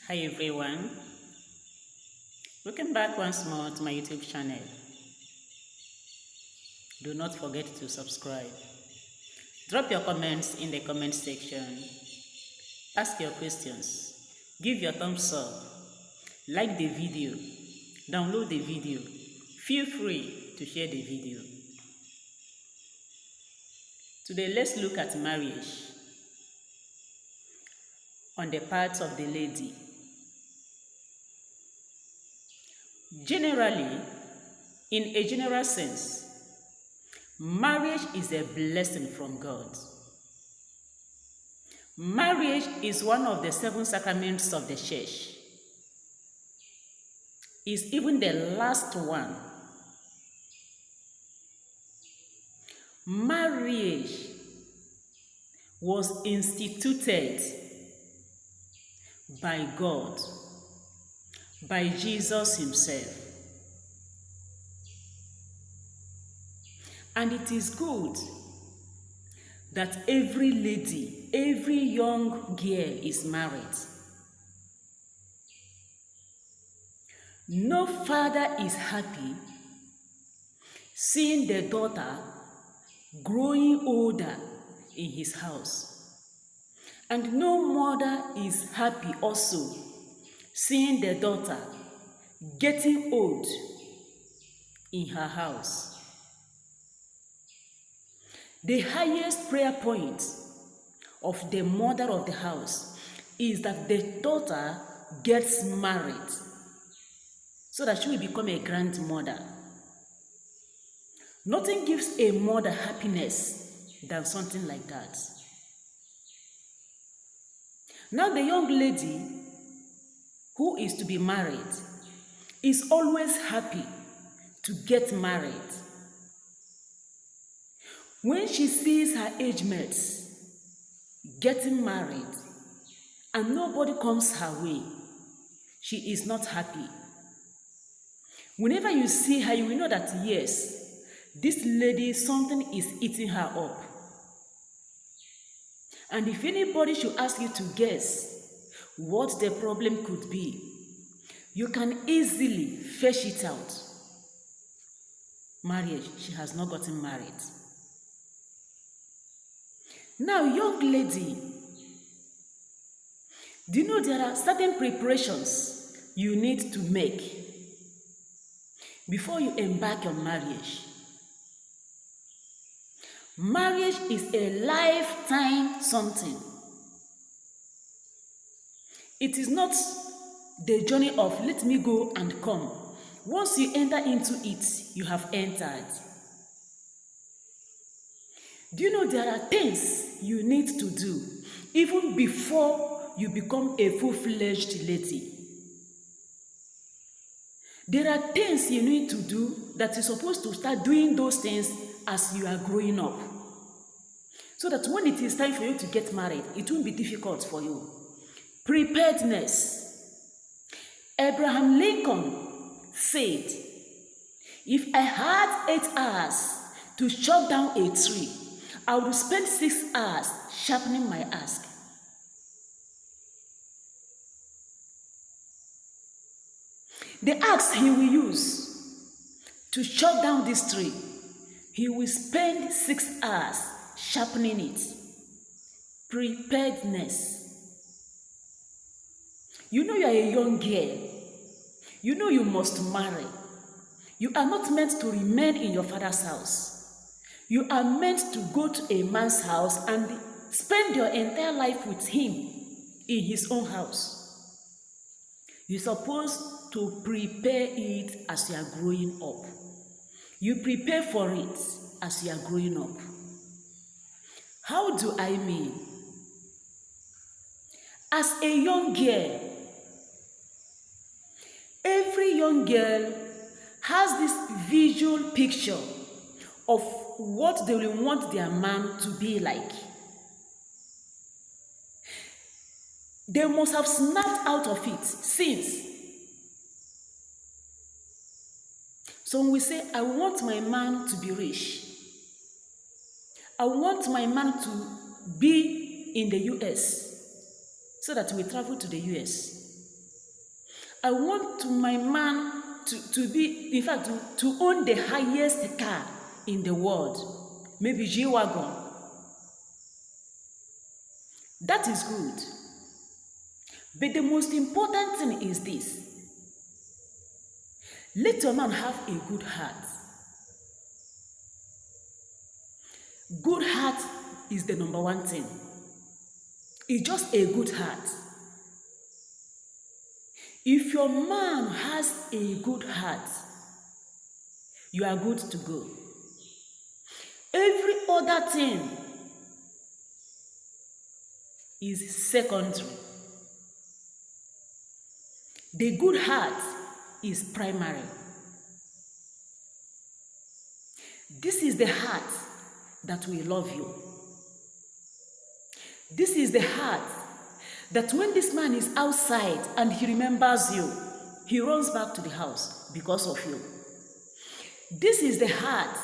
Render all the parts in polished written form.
Hi everyone, welcome back once more to my YouTube channel. Do not forget to subscribe. Drop your comments in the comment section. Ask your questions. Give your thumbs up. Like the video. Download the video. Feel free to share the video. Today let's look at marriage on the part of the lady. Generally, in a general sense, marriage is a blessing from God. Marriage is one of the 7 sacraments of the church. It's even the last one. Marriage was instituted by God, by Jesus himself. And it is good that every lady, every young girl is married. No father is happy seeing the daughter growing older in his house. And no mother is happy also seeing the daughter getting old in her house. The highest prayer point of the mother of the house is that the daughter gets married so that she will become a grandmother. Nothing gives a mother happiness than something like that. Now the young lady who is to be married is always happy to get married. When she sees her age mates getting married and nobody comes her way, she is not happy. Whenever you see her, you will know that yes, this lady, something is eating her up. And if anybody should ask you to guess what the problem could be, you can easily fetch it out. Marriage, she has not gotten married. Now, young lady, do you know there are certain preparations you need to make before you embark on marriage? Marriage is a lifetime something. It is not the journey of let me go and come. Once you enter into it, you have entered. Do you know there are things you need to do even before you become a full-fledged lady? There are things you need to do that you're supposed to start doing those things as you are growing up. So that when it is time for you to get married, it won't be difficult for you. Preparedness. Abraham Lincoln said, if I had 8 hours to chop down a tree, I would spend 6 hours sharpening my axe. The axe he will use to chop down this tree, he will spend 6 hours sharpening it. Preparedness. You know you are a young girl. You know you must marry. You are not meant to remain in your father's house. You are meant to go to a man's house and spend your entire life with him in his own house. You're supposed to prepare it as you are growing up. You prepare for it as you are growing up. How do I mean? As a young girl, every young girl has this visual picture of what they will want their man to be like. They must have snapped out of it since. So when we say, I want my man to be rich, I want my man to be in the US so that we travel to the US. I want my man to be, in fact, to own the highest car in the world. Maybe G-Wagon. That is good. But the most important thing is this. Let your man have a good heart. Good heart is the number one thing. It's just a good heart. If your man has a good heart, you are good to go. Every other thing is secondary. The good heart is primary. This is the heart that will love you. This is the heart that when this man is outside and he remembers you, he runs back to the house because of you. This is the heart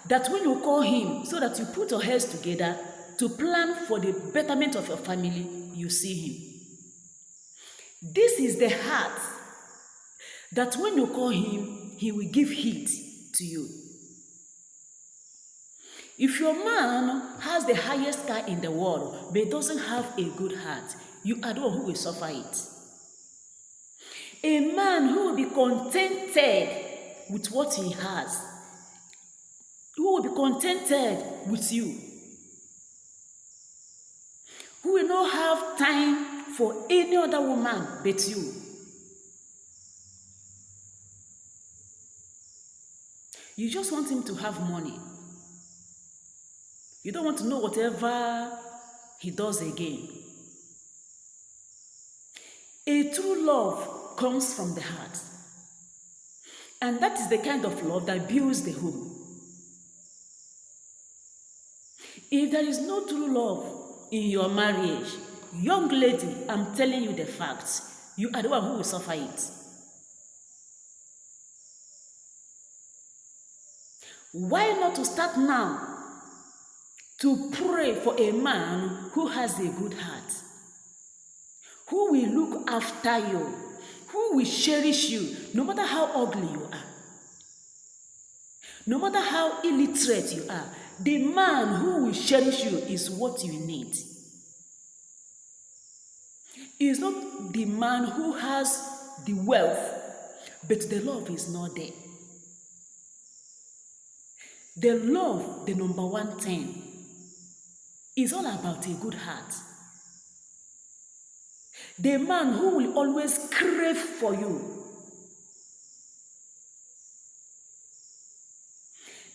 that when you call him so that you put your heads together to plan for the betterment of your family, you see him. This is the heart that when you call him, he will give heed to you. If your man has the highest car in the world but doesn't have a good heart, you are the one who will suffer it. A man who will be contented with what he has, who will be contented with you, who will not have time for any other woman but you. You just want him to have money. You don't want to know whatever he does again. A true love comes from the heart. And that is the kind of love that builds the home. If there is no true love in your marriage, young lady, I'm telling you the facts, you are the one who will suffer it. Why not to start now to pray for a man who has a good heart, who will look after you, who will cherish you, no matter how ugly you are, no matter how illiterate you are. The man who will cherish you is what you need. It's not the man who has the wealth, but the love is not there. The love, the number one thing, is all about a good heart. The man who will always crave for you.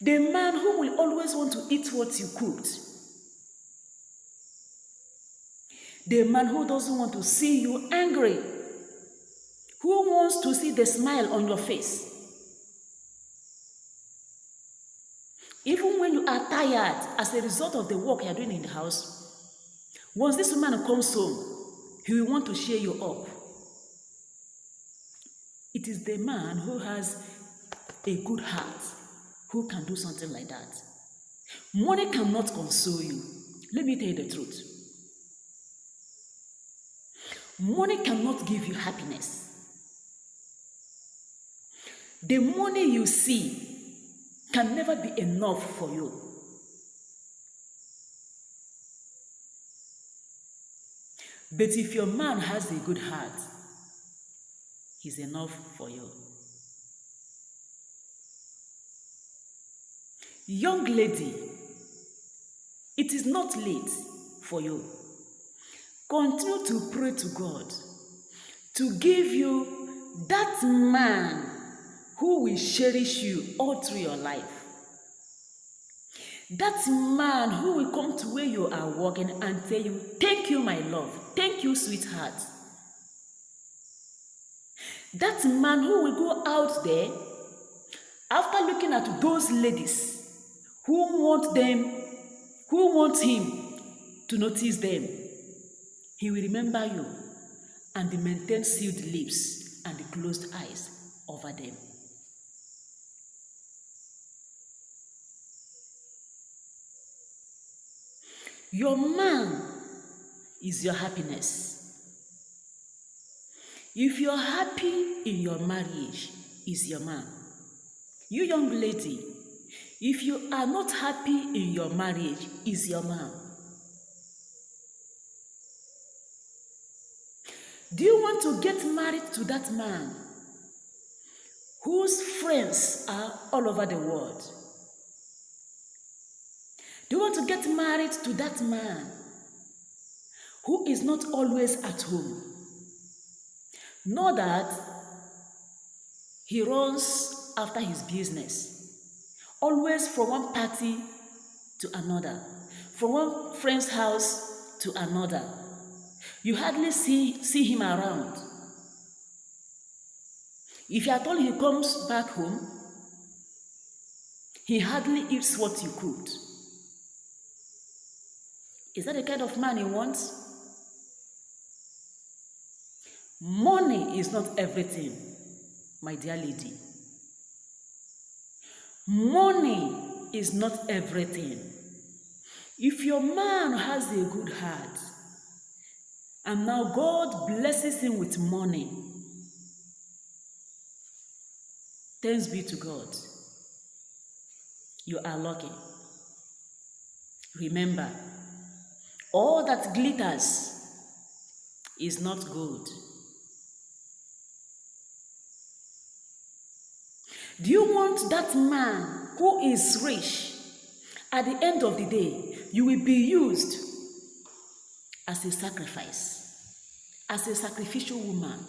The man who will always want to eat what you cooked. The man who doesn't want to see you angry. Who wants to see the smile on your face. Even when you are tired as a result of the work you are doing in the house, once this woman comes home, he will want to cheer you up. It is the man who has a good heart who can do something like that. Money cannot console you. Let me tell you the truth. Money cannot give you happiness. The money you see can never be enough for you. But if your man has a good heart, he's enough for you. Young lady, it is not late for you. Continue to pray to God to give you that man who will cherish you all through your life. That man who will come to where you are walking and tell you, thank you, my love. Thank you, sweetheart. That man who will go out there after looking at those ladies who want him to notice them. He will remember you and maintain sealed lips and closed eyes over them. Your man is your happiness. If you're happy in your marriage, is your man. You young lady, if you are not happy in your marriage, is your man. Do you want to get married to that man whose friends are all over the world? Do you want to get married to that man who is not always at home? Know that he runs after his business, always from one party to another, from one friend's house to another. You hardly see him around. If you are told he comes back home, he hardly eats what you cooked. Is that the kind of man you want? Money is not everything, my dear lady. Money is not everything. If your man has a good heart, and now God blesses him with money, thanks be to God. You are lucky. Remember, all that glitters is not gold. Do you want that man who is rich? At the end of the day, you will be used as a sacrifice, as a sacrificial woman.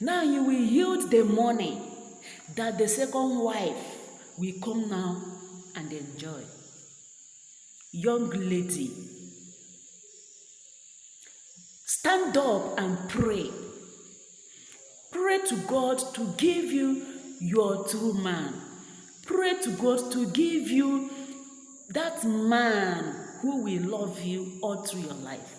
Now you will yield the money that the second wife will come now and enjoy. Young lady, stand up and pray. Pray to God to give you your true man. Pray to God to give you that man who will love you all through your life.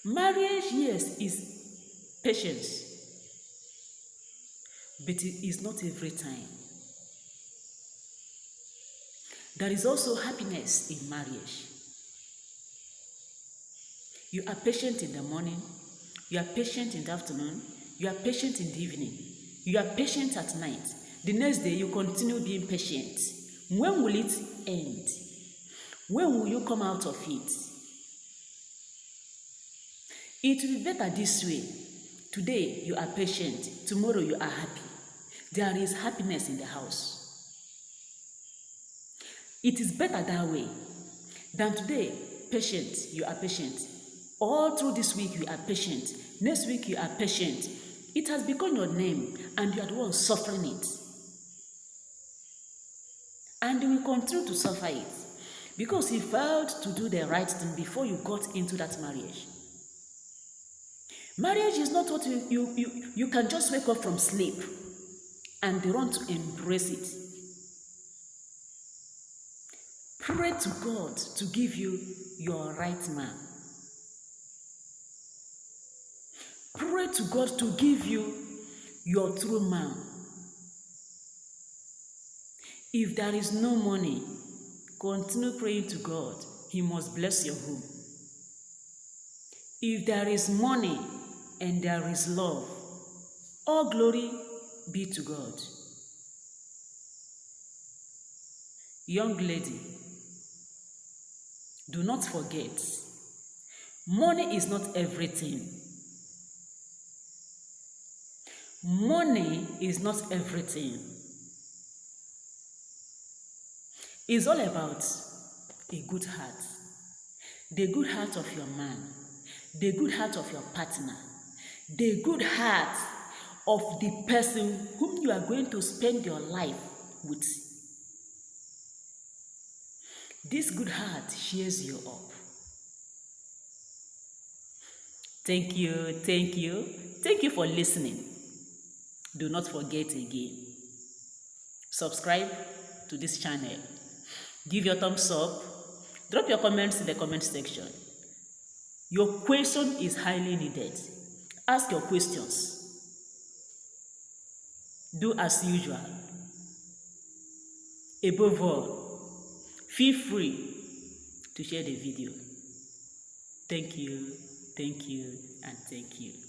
Marriage, yes, is patience, but it is not every time. There is also happiness in marriage. You are patient in the morning, you are patient in the afternoon, you are patient in the evening, you are patient at night. The next day you continue being patient. When will it end? When will you come out of it? It will be better this way. Today you are patient, tomorrow you are happy. There is happiness in the house. It is better that way than today, patient, you are patient. All through this week you are patient. Next week you are patient. It has become your name and you are the one suffering it. And you will continue to suffer it because you failed to do the right thing before you got into that marriage. Marriage is not what you can just wake up from sleep and run to embrace it. Pray to God to give you your right man. Pray to God to give you your true man. If there is no money, continue praying to God. He must bless your home. If there is money and there is love, all glory be to God. Young lady, do not forget, money is not everything. Money is not everything. It's all about a good heart. The good heart of your man, the good heart of your partner, the good heart of the person whom you are going to spend your life with. This good heart cheers you up. Thank you for listening. Do not forget again, subscribe to this channel, give your thumbs up, drop your comments in the comment section. Your question is highly needed. Ask your questions. Do as usual. Above all, feel free to share the video. Thank you, and thank you.